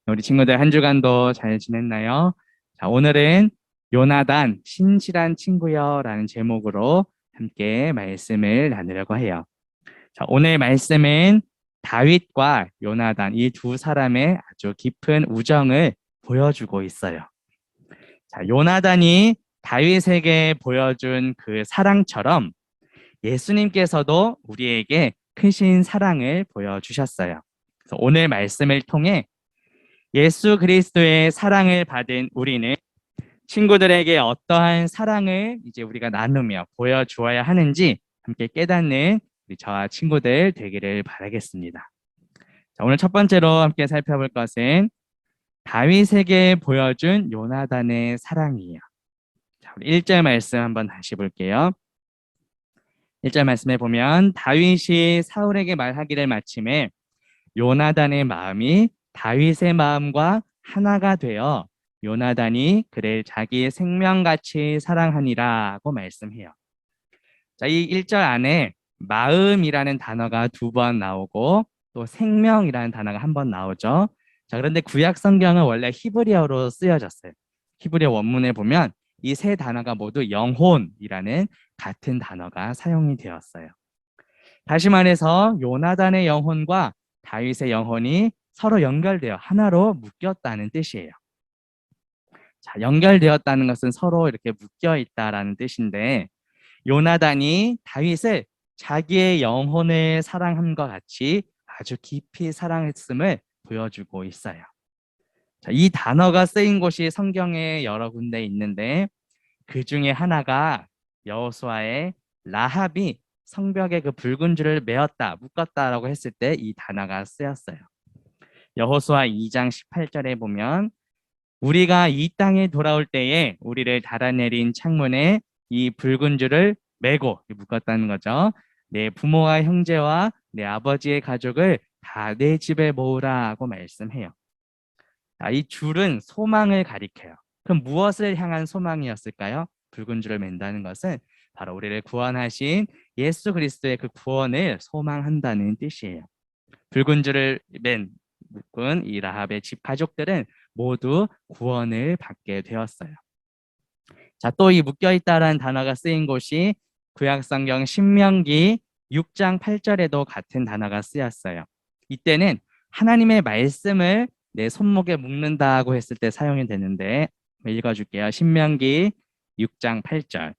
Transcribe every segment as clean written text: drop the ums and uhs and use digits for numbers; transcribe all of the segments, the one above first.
우리 친구들 한 주간도 잘 지냈나요? 자, 오늘은 요나단, 신실한 친구여라는 제목으로 함께 말씀을 나누려고 해요. 자, 오늘 말씀은 다윗과 요나단, 이 두 사람의 아주 깊은 우정을 보여주고 있어요. 자, 요나단이 다윗에게 보여준 그 사랑처럼 예수님께서도 우리에게 크신 사랑을 보여주셨어요. 그래서 오늘 말씀을 통해 예수 그리스도의 사랑을 받은 우리는 친구들에게 어떠한 사랑을 이제 우리가 나누며 보여주어야 하는지 함께 깨닫는 우리 저와 친구들 되기를 바라겠습니다. 자, 오늘 첫 번째로 함께 살펴볼 것은 다윗에게 보여준 요나단의 사랑이에요. 자, 우리 1절 말씀 한번 다시 볼게요. 1절 말씀에 보면 다윗이 사울에게 말하기를 마침에 요나단의 마음이 다윗의 마음과 하나가 되어 요나단이 그를 자기 생명같이 사랑하니라고 말씀해요. 자, 이 1절 안에 마음이라는 단어가 두 번 나오고 또 생명이라는 단어가 한 번 나오죠. 자, 그런데 구약 성경은 원래 히브리어로 쓰여졌어요. 히브리어 원문에 보면 이 세 단어가 모두 영혼이라는 같은 단어가 사용이 되었어요. 다시 말해서 요나단의 영혼과 다윗의 영혼이 서로 연결되어 하나로 묶였다는 뜻이에요. 자, 연결되었다는 것은 서로 이렇게 묶여 있다라는 뜻인데 요나단이 다윗을 자기의 영혼을 사랑함과 같이 아주 깊이 사랑했음을 보여주고 있어요. 자, 이 단어가 쓰인 곳이 성경에 여러 군데 있는데 그 중에 하나가 여호수아의 라합이 성벽에 그 붉은 줄을 메었다, 묶었다라고 했을 때 이 단어가 쓰였어요. 여호수아 2장 18절에 보면 우리가 이 땅에 돌아올 때에 우리를 달아내린 창문에 이 붉은 줄을 메고 묶었다는 거죠. 내 부모와 형제와 내 아버지의 가족을 다 내 집에 모으라고 말씀해요. 자, 이 줄은 소망을 가리켜요. 그럼 무엇을 향한 소망이었을까요? 붉은 줄을 맨다는 것은 바로 우리를 구원하신 예수 그리스도의 그 구원을 소망한다는 뜻이에요. 붉은 줄을 묶은 이 라합의 집 가족들은 모두 구원을 받게 되었어요. 자, 또 이 묶여있다라는 단어가 쓰인 곳이 구약성경 신명기 6장 8절에도 같은 단어가 쓰였어요. 이때는 하나님의 말씀을 내 손목에 묶는다고 했을 때 사용이 되는데 읽어줄게요. 신명기 6장 8절.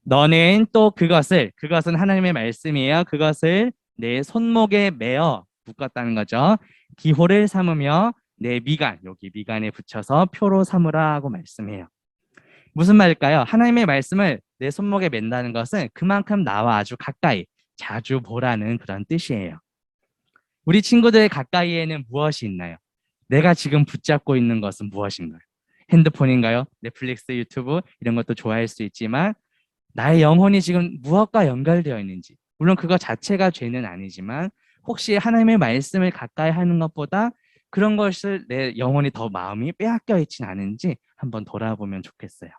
너는 또 그것은 하나님의 말씀이에요. 그것을 내 손목에 매어 묶었다는 거죠. 기호를 삼으며 내 미간, 여기 미간에 붙여서 표로 삼으라 하고 말씀해요. 무슨 말일까요? 하나님의 말씀을 내 손목에 맨다는 것은 그만큼 나와 아주 가까이 자주 보라는 그런 뜻이에요. 우리 친구들의 가까이에는 무엇이 있나요? 내가 지금 붙잡고 있는 것은 무엇인가요? 핸드폰인가요? 넷플릭스, 유튜브 이런 것도 좋아할 수 있지만 나의 영혼이 지금 무엇과 연결되어 있는지, 물론 그거 자체가 죄는 아니지만 혹시 하나님의 말씀을 가까이 하는 것보다 그런 것을 내 영혼이 더 마음이 빼앗겨 있진 않은지 한번 돌아보면 좋겠어요.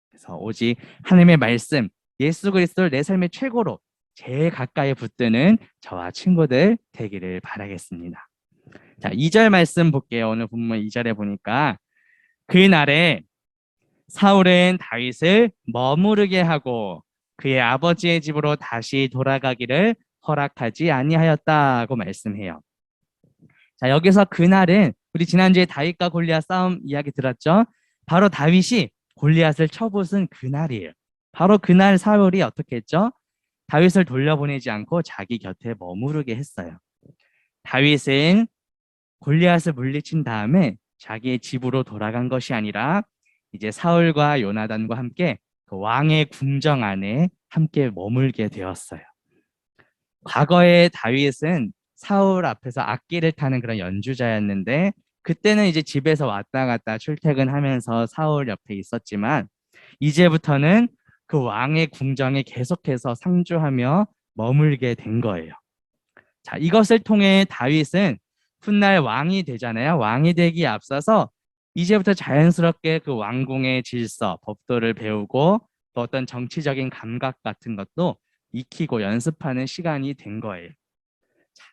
그래서 오직 하나님의 말씀, 예수 그리스도를 내 삶의 최고로 제일 가까이 붙드는 저와 친구들 되기를 바라겠습니다. 자, 2절 말씀 볼게요. 오늘 본문 2절에 보니까 그날에 사울은 다윗을 머무르게 하고 그의 아버지의 집으로 다시 돌아가기를 허락하지 아니하였다고 말씀해요. 자, 여기서 그날은 우리 지난주에 다윗과 골리앗 싸움 이야기 들었죠? 바로 다윗이 골리앗을 쳐부순 그날이에요. 바로 그날 사울이 어떻게 했죠? 다윗을 돌려보내지 않고 자기 곁에 머무르게 했어요. 다윗은 골리앗을 물리친 다음에 자기의 집으로 돌아간 것이 아니라 이제 사울과 요나단과 함께 그 왕의 궁정 안에 함께 머물게 되었어요. 과거에 다윗은 사울 앞에서 악기를 타는 그런 연주자였는데 그때는 이제 집에서 왔다 갔다 출퇴근하면서 사울 옆에 있었지만 이제부터는 그 왕의 궁정에 계속해서 상주하며 머물게 된 거예요. 자, 이것을 통해 다윗은 훗날 왕이 되잖아요. 왕이 되기에 앞서서 이제부터 자연스럽게 그 왕궁의 질서, 법도를 배우고 또 어떤 정치적인 감각 같은 것도 익히고 연습하는 시간이 된 거예요.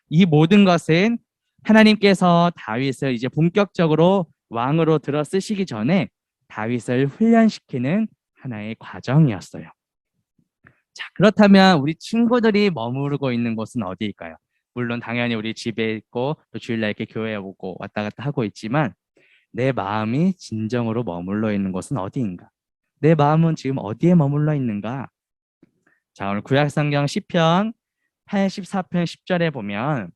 이 모든 것은 하나님께서 다윗을 이제 본격적으로 왕으로 들어 쓰시기 전에 다윗을 훈련시키는 하나의 과정이었어요. 자, 그렇다면 우리 친구들이 머무르고 있는 곳은 어디일까요? 물론 당연히 우리 집에 있고 또 주일날 이렇게 교회에 오고 왔다 갔다 하고 있지만 내 마음이 진정으로 머물러 있는 곳은 어디인가? 내 마음은 지금 어디에 머물러 있는가? 자, 오늘 구약성경 시편 84편 10절에 보면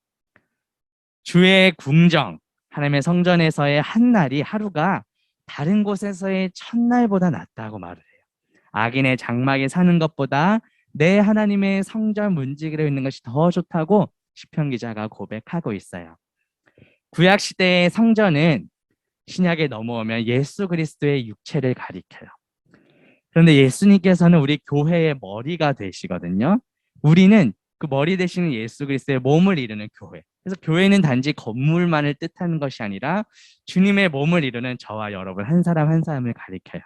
주의 궁정, 하나님의 성전에서의 한 날이 하루가 다른 곳에서의 첫날보다 낫다고 말을 해요. 악인의 장막에 사는 것보다 내 하나님의 성전 문지기로 있는 것이 더 좋다고 시편 기자가 고백하고 있어요. 구약 시대의 성전은 신약에 넘어오면 예수 그리스도의 육체를 가리켜요. 그런데 예수님께서는 우리 교회의 머리가 되시거든요. 우리는 그 머리 되시는 예수 그리스도의 몸을 이루는 교회. 그래서 교회는 단지 건물만을 뜻하는 것이 아니라 주님의 몸을 이루는 저와 여러분 한 사람 한 사람을 가리켜요.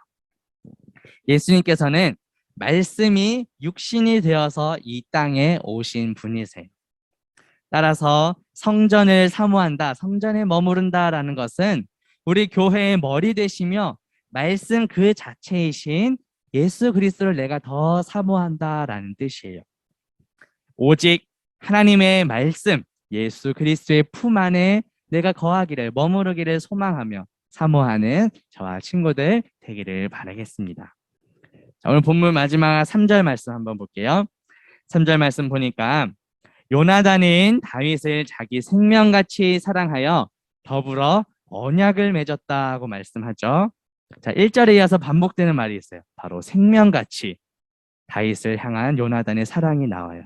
예수님께서는 말씀이 육신이 되어서 이 땅에 오신 분이세요. 따라서 성전을 사모한다, 성전에 머무른다라는 것은 우리 교회의 머리 되시며 말씀 그 자체이신 예수 그리스도를 내가 더 사모한다라는 뜻이에요. 오직 하나님의 말씀, 예수 그리스도의 품 안에 내가 거하기를, 머무르기를 소망하며 사모하는 저와 친구들 되기를 바라겠습니다. 자, 오늘 본문 마지막 3절 말씀 한번 볼게요. 3절 말씀 보니까 요나단은 다윗을 자기 생명같이 사랑하여 더불어 언약을 맺었다고 말씀하죠. 자, 1절에 이어서 반복되는 말이 있어요. 바로 생명같이 다윗을 향한 요나단의 사랑이 나와요.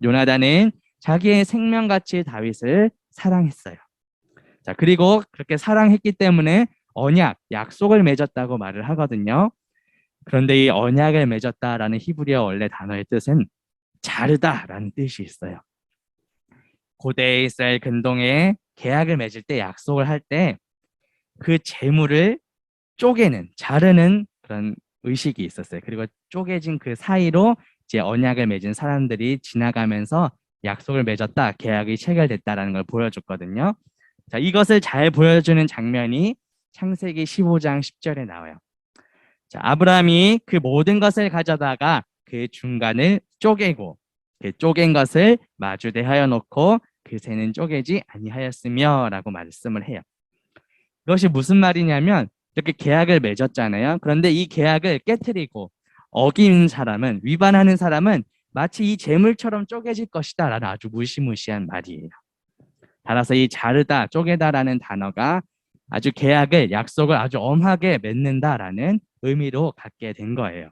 요나단은 자기의 생명같이 다윗을 사랑했어요. 자, 그리고 그렇게 사랑했기 때문에 언약, 약속을 맺었다고 말을 하거든요. 그런데 이 언약을 맺었다라는 히브리어 원래 단어의 뜻은 자르다라는 뜻이 있어요. 고대 이스라엘 근동에 계약을 맺을 때, 약속을 할 때 그 재물을 쪼개는, 자르는 그런 의식이 있었어요. 그리고 쪼개진 그 사이로 이제 언약을 맺은 사람들이 지나가면서 약속을 맺었다, 계약이 체결됐다라는 걸 보여줬거든요. 자, 이것을 잘 보여주는 장면이 창세기 15장 10절에 나와요. 자, 아브라함이 그 모든 것을 가져다가 그 중간을 쪼개고 그 쪼갠 것을 마주대하여 놓고 그 새는 쪼개지 아니하였으며 라고 말씀을 해요. 이것이 무슨 말이냐면 이렇게 계약을 맺었잖아요. 그런데 이 계약을 깨트리고 어긴 사람은, 위반하는 사람은 마치 이 재물처럼 쪼개질 것이다 라는 아주 무시무시한 말이에요. 따라서 이 자르다, 쪼개다라는 단어가 아주 계약을, 약속을 아주 엄하게 맺는다라는 의미로 갖게 된 거예요.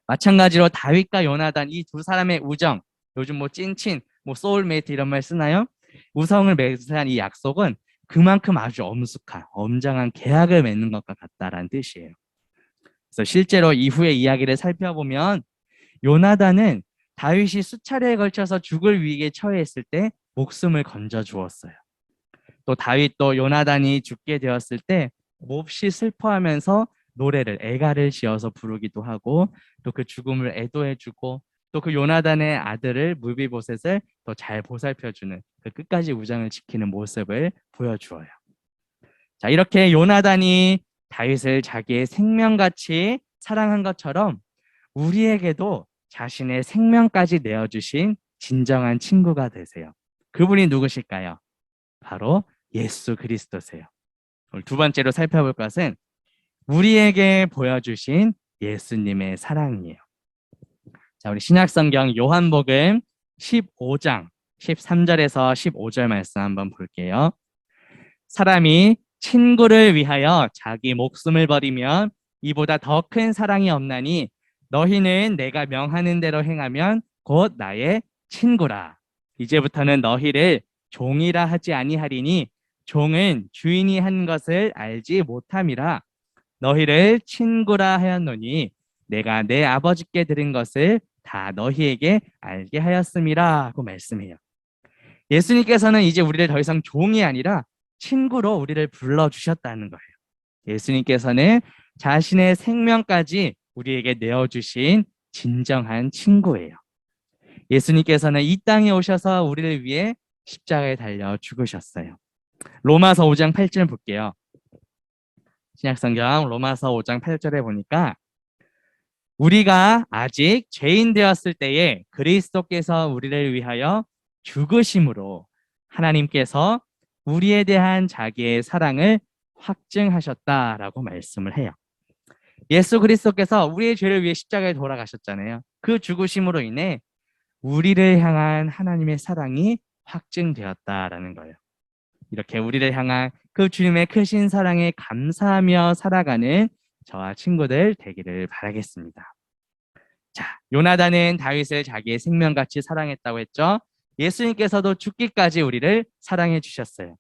마찬가지로 다윗과 요나단, 이 두 사람의 우정, 요즘 뭐 찐친, 뭐 소울메이트 이런 말 쓰나요? 우성을 맺은 이 약속은 그만큼 아주 엄숙한, 엄정한 계약을 맺는 것과 같다라는 뜻이에요. 그래서 실제로 이후의 이야기를 살펴보면 요나단은 다윗이 수차례에 걸쳐서 죽을 위기에 처해있을 때 목숨을 건져 주었어요. 또 다윗도 요나단이 죽게 되었을 때 몹시 슬퍼하면서 노래를, 애가를 지어서 부르기도 하고 또 그 죽음을 애도해주고 또 그 요나단의 아들을 무비보셋을 더 잘 보살펴주는 그 끝까지 우정을 지키는 모습을 보여주어요. 자, 이렇게 요나단이 다윗을 자기의 생명같이 사랑한 것처럼 우리에게도 자신의 생명까지 내어주신 진정한 친구가 되세요. 그분이 누구실까요? 바로 예수 그리스도세요. 오늘 두 번째로 살펴볼 것은 우리에게 보여주신 예수님의 사랑이에요. 자, 우리 신약성경 요한복음 15장 13절에서 15절 말씀 한번 볼게요. 사람이 친구를 위하여 자기 목숨을 버리면 이보다 더 큰 사랑이 없나니 너희는 내가 명하는 대로 행하면 곧 나의 친구라. 이제부터는 너희를 종이라 하지 아니하리니 종은 주인이 한 것을 알지 못함이라. 너희를 친구라 하였노니 내가 내 아버지께 들은 것을 다 너희에게 알게 하였음이라 하고 말씀해요. 예수님께서는 이제 우리를 더 이상 종이 아니라 친구로 우리를 불러주셨다는 거예요. 예수님께서는 자신의 생명까지 우리에게 내어주신 진정한 친구예요. 예수님께서는 이 땅에 오셔서 우리를 위해 십자가에 달려 죽으셨어요. 로마서 5장 8절 볼게요. 신약성경 로마서 5장 8절에 보니까 우리가 아직 죄인 되었을 때에 그리스도께서 우리를 위하여 죽으심으로 하나님께서 우리에 대한 자기의 사랑을 확증하셨다라고 말씀을 해요. 예수 그리스도께서 우리의 죄를 위해 십자가에 돌아가셨잖아요. 그 죽으심으로 인해 우리를 향한 하나님의 사랑이 확증되었다라는 거예요. 이렇게 우리를 향한 그 주님의 크신 사랑에 감사하며 살아가는 저와 친구들 되기를 바라겠습니다. 자, 요나단은 다윗을 자기의 생명같이 사랑했다고 했죠. 예수님께서도 죽기까지 우리를 사랑해 주셨어요.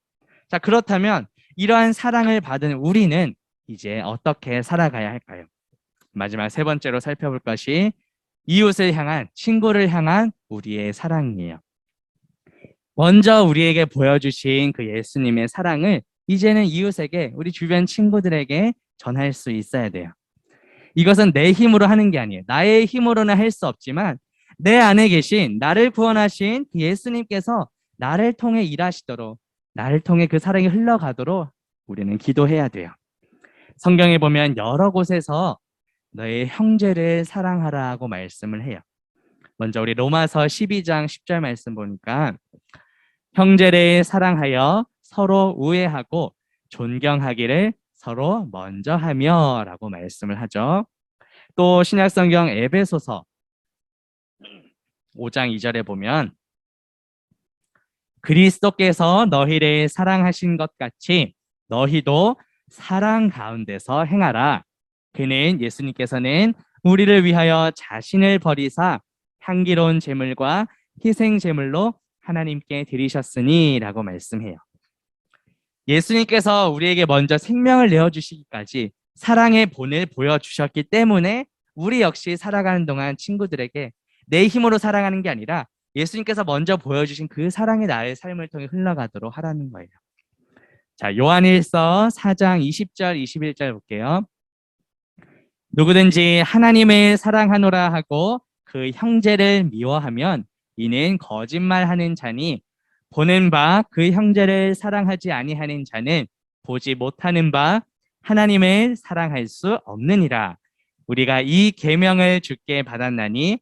자, 그렇다면 이러한 사랑을 받은 우리는 이제 어떻게 살아가야 할까요? 마지막 세 번째로 살펴볼 것이 이웃을 향한, 친구를 향한 우리의 사랑이에요. 먼저 우리에게 보여주신 그 예수님의 사랑을 이제는 이웃에게, 우리 주변 친구들에게 전할 수 있어야 돼요. 이것은 내 힘으로 하는 게 아니에요. 나의 힘으로는 할 수 없지만 내 안에 계신 나를 구원하신 그 예수님께서 나를 통해 일하시도록, 나를 통해 그 사랑이 흘러가도록 우리는 기도해야 돼요. 성경에 보면 여러 곳에서 너의 형제를 사랑하라고 말씀을 해요. 먼저 우리 로마서 12장 10절 말씀 보니까 형제를 사랑하여 서로 우애하고 존경하기를 서로 먼저 하며 라고 말씀을 하죠. 또 신약성경 에베소서 5장 2절에 보면 그리스도께서 너희를 사랑하신 것 같이 너희도 사랑 가운데서 행하라. 그는 예수님께서는 우리를 위하여 자신을 버리사 향기로운 제물과 희생 제물로 하나님께 드리셨으니 라고 말씀해요. 예수님께서 우리에게 먼저 생명을 내어주시기까지 사랑의 본을 보여주셨기 때문에 우리 역시 살아가는 동안 친구들에게 내 힘으로 살아가는 게 아니라 예수님께서 먼저 보여주신 그 사랑이 나의 삶을 통해 흘러가도록 하라는 거예요. 자, 요한일서 4장 20절 21절 볼게요. 누구든지 하나님을 사랑하노라 하고 그 형제를 미워하면 이는 거짓말하는 자니 보는 바 그 형제를 사랑하지 아니하는 자는 보지 못하는 바 하나님을 사랑할 수 없느니라. 우리가 이 계명을 주께 받았나니,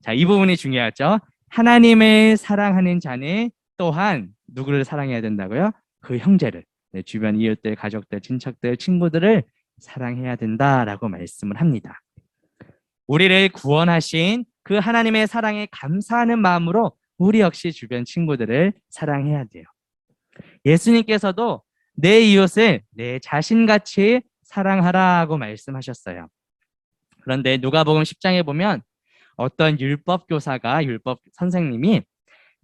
자, 이 부분이 중요하죠. 하나님을 사랑하는 자는 또한 누구를 사랑해야 된다고요? 그 형제를, 내 주변 이웃들, 가족들, 친척들, 친구들을 사랑해야 된다라고 말씀을 합니다. 우리를 구원하신 그 하나님의 사랑에 감사하는 마음으로 우리 역시 주변 친구들을 사랑해야 돼요. 예수님께서도 내 이웃을 내 자신같이 사랑하라고 말씀하셨어요. 그런데 누가복음 10장에 보면 어떤 율법 교사가, 율법 선생님이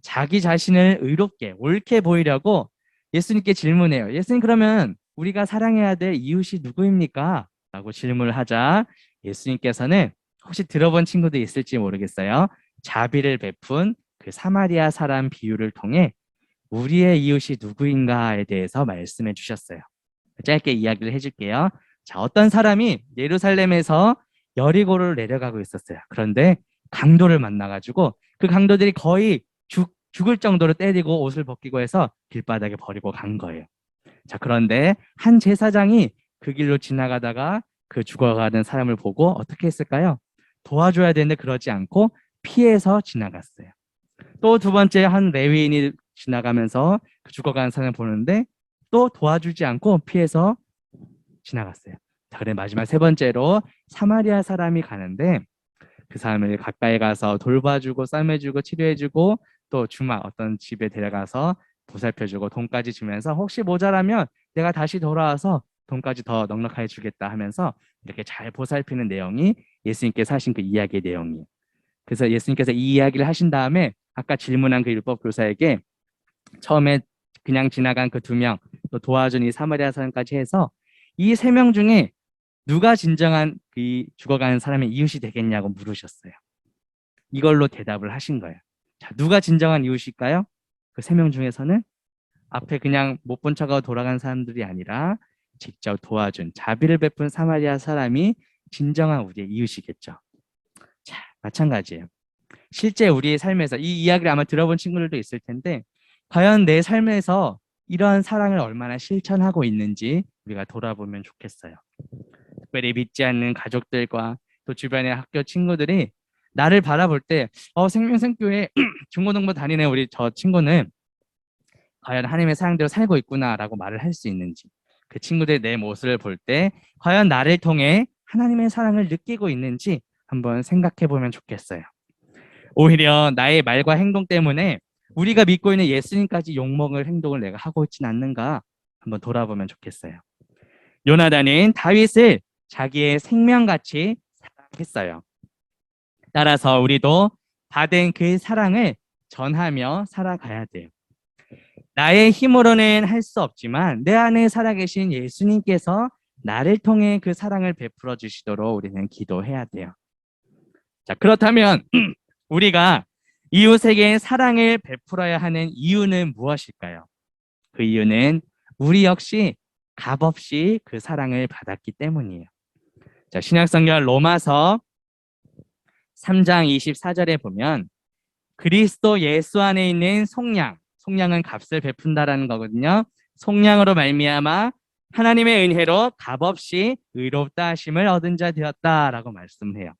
자기 자신을 의롭게, 옳게 보이려고 예수님께 질문해요. 예수님, 그러면 우리가 사랑해야 될 이웃이 누구입니까? 라고 질문을 하자 예수님께서는, 혹시 들어본 친구도 있을지 모르겠어요, 자비를 베푼 그 사마리아 사람 비유를 통해 우리의 이웃이 누구인가에 대해서 말씀해 주셨어요. 짧게 이야기를 해줄게요. 자, 어떤 사람이 예루살렘에서 여리고를 내려가고 있었어요. 그런데 강도를 만나가지고 그 강도들이 거의 죽을 정도로 때리고 옷을 벗기고 해서 길바닥에 버리고 간 거예요. 자, 그런데 한 제사장이 그 길로 지나가다가 그 죽어가는 사람을 보고 어떻게 했을까요? 도와줘야 되는데 그러지 않고 피해서 지나갔어요. 또 두 번째, 한 레위인이 지나가면서 그 죽어가는 사람을 보는데 또 도와주지 않고 피해서 지나갔어요. 자, 그래 마지막 세 번째로 사마리아 사람이 가는데 그 사람을 가까이 가서 돌봐주고 쌈해주고 치료해주고 또 주말 어떤 집에 데려가서 보살펴주고 돈까지 주면서 혹시 모자라면 내가 다시 돌아와서 돈까지 더 넉넉하게 주겠다 하면서 이렇게 잘 보살피는 내용이 예수님께서 하신 그 이야기의 내용이에요. 그래서 예수님께서 이 이야기를 하신 다음에 아까 질문한 그 율법 교사에게 처음에 그냥 지나간 그 2명, 또 도와준 이 사마리아 사람까지 해서 이 3명 중에 누가 진정한 그 죽어가는 사람의 이웃이 되겠냐고 물으셨어요. 이걸로 대답을 하신 거예요. 자, 누가 진정한 이웃일까요? 그 3명 중에서는 앞에 그냥 못 본 척하고 돌아간 사람들이 아니라 직접 도와준, 자비를 베푼 사마리아 사람이 진정한 우리의 이웃이겠죠. 자, 마찬가지예요. 실제 우리의 삶에서 이 이야기를 아마 들어본 친구들도 있을 텐데 과연 내 삶에서 이런 사랑을 얼마나 실천하고 있는지 우리가 돌아보면 좋겠어요. 특별히 믿지 않는 가족들과 또 주변의 학교 친구들이 나를 바라볼 때 생명샘교회 중고등부 다니는 우리 저 친구는 과연 하나님의 사랑대로 살고 있구나라고 말을 할 수 있는지, 그 친구들의 내 모습을 볼 때 과연 나를 통해 하나님의 사랑을 느끼고 있는지 한번 생각해 보면 좋겠어요. 오히려 나의 말과 행동 때문에 우리가 믿고 있는 예수님까지 욕먹을 행동을 내가 하고 있지는 않는가 한번 돌아보면 좋겠어요. 요나단은 다윗을 자기의 생명같이 사랑했어요. 따라서 우리도 받은 그 사랑을 전하며 살아가야 돼요. 나의 힘으로는 할 수 없지만 내 안에 살아계신 예수님께서 나를 통해 그 사랑을 베풀어 주시도록 우리는 기도해야 돼요. 자, 그렇다면 우리가 이웃에게 사랑을 베풀어야 하는 이유는 무엇일까요? 그 이유는 우리 역시 값없이 그 사랑을 받았기 때문이에요. 자, 신약성경 로마서 3장 24절에 보면 그리스도 예수 안에 있는 속량은 값을 베푼다라는 거거든요. 속량으로 말미암아 하나님의 은혜로 값없이 의롭다 하심을 얻은 자 되었다라고 말씀해요.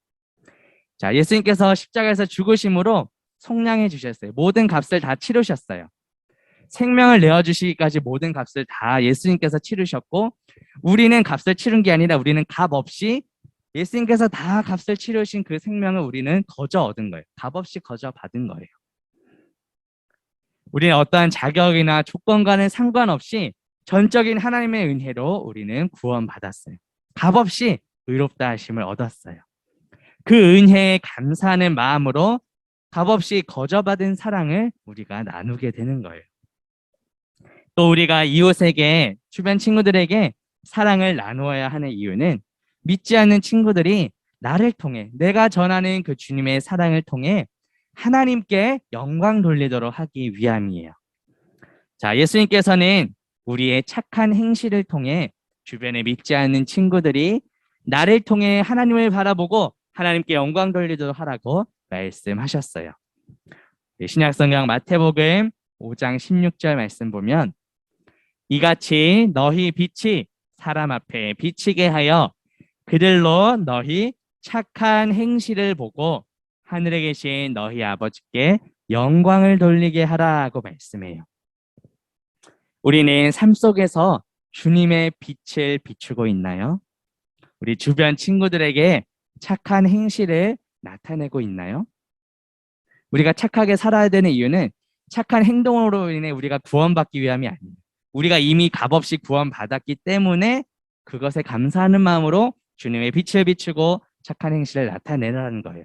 자, 예수님께서 십자가에서 죽으심으로 속량해 주셨어요. 모든 값을 다 치르셨어요. 생명을 내어주시기까지 모든 값을 다 예수님께서 치르셨고, 우리는 값을 치른 게 아니라 우리는 값 없이 예수님께서 다 값을 치르신 그 생명을 우리는 거저 얻은 거예요. 값 없이 거저 받은 거예요. 우리는 어떠한 자격이나 조건과는 상관없이 전적인 하나님의 은혜로 우리는 구원받았어요. 값없이 의롭다 하심을 얻었어요. 그 은혜에 감사하는 마음으로 값없이 거저받은 사랑을 우리가 나누게 되는 거예요. 또 우리가 이웃에게, 주변 친구들에게 사랑을 나누어야 하는 이유는 믿지 않는 친구들이 나를 통해, 내가 전하는 그 주님의 사랑을 통해 하나님께 영광 돌리도록 하기 위함이에요. 자, 예수님께서는 우리의 착한 행실을 통해 주변에 믿지 않는 친구들이 나를 통해 하나님을 바라보고 하나님께 영광 돌리도록 하라고 말씀하셨어요. 신약성경 마태복음 5장 16절 말씀 보면 이같이 너희 빛이 사람 앞에 비치게 하여 그들로 너희 착한 행실을 보고 하늘에 계신 너희 아버지께 영광을 돌리게 하라고 말씀해요. 우리는 삶 속에서 주님의 빛을 비추고 있나요? 우리 주변 친구들에게 착한 행실을 나타내고 있나요? 우리가 착하게 살아야 되는 이유는 착한 행동으로 인해 우리가 구원받기 위함이 아니에요. 우리가 이미 값없이 구원받았기 때문에 그것에 감사하는 마음으로 주님의 빛을 비추고 착한 행실을 나타내라는 거예요.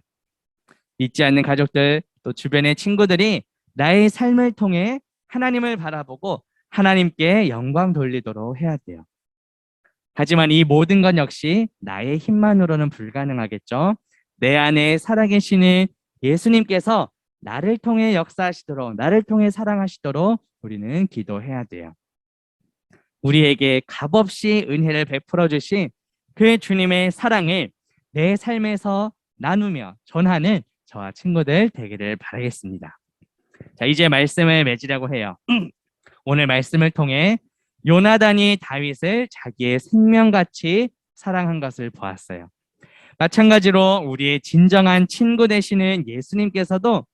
믿지 않는 가족들, 또 주변의 친구들이 나의 삶을 통해 하나님을 바라보고 하나님께 영광 돌리도록 해야 돼요. 하지만 이 모든 것 역시 나의 힘만으로는 불가능하겠죠. 내 안에 살아계시는 예수님께서 나를 통해 역사하시도록, 나를 통해 사랑하시도록 우리는 기도해야 돼요. 우리에게 값없이 은혜를 베풀어 주신 그 주님의 사랑을 내 삶에서 나누며 전하는 저와 친구들 되기를 바라겠습니다. 자, 이제 말씀을 맺으려고 해요. 오늘 말씀을 통해 요나단이 다윗을 자기의 생명같이 사랑한 것을 보았어요. 마찬가지로 우리의 진정한 친구 되시는 예수님께서도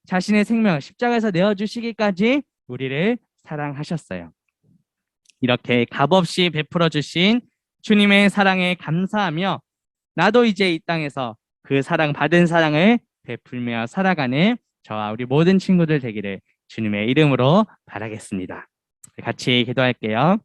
자신의 생명을 십자가에서 내어주시기까지 우리를 사랑하셨어요. 이렇게 값없이 베풀어 주신 주님의 사랑에 감사하며 나도 이제 이 땅에서 그 사랑 받은 사랑을 베풀며 살아가는 저와 우리 모든 친구들 되기를 주님의 이름으로 바라겠습니다. 같이 기도할게요.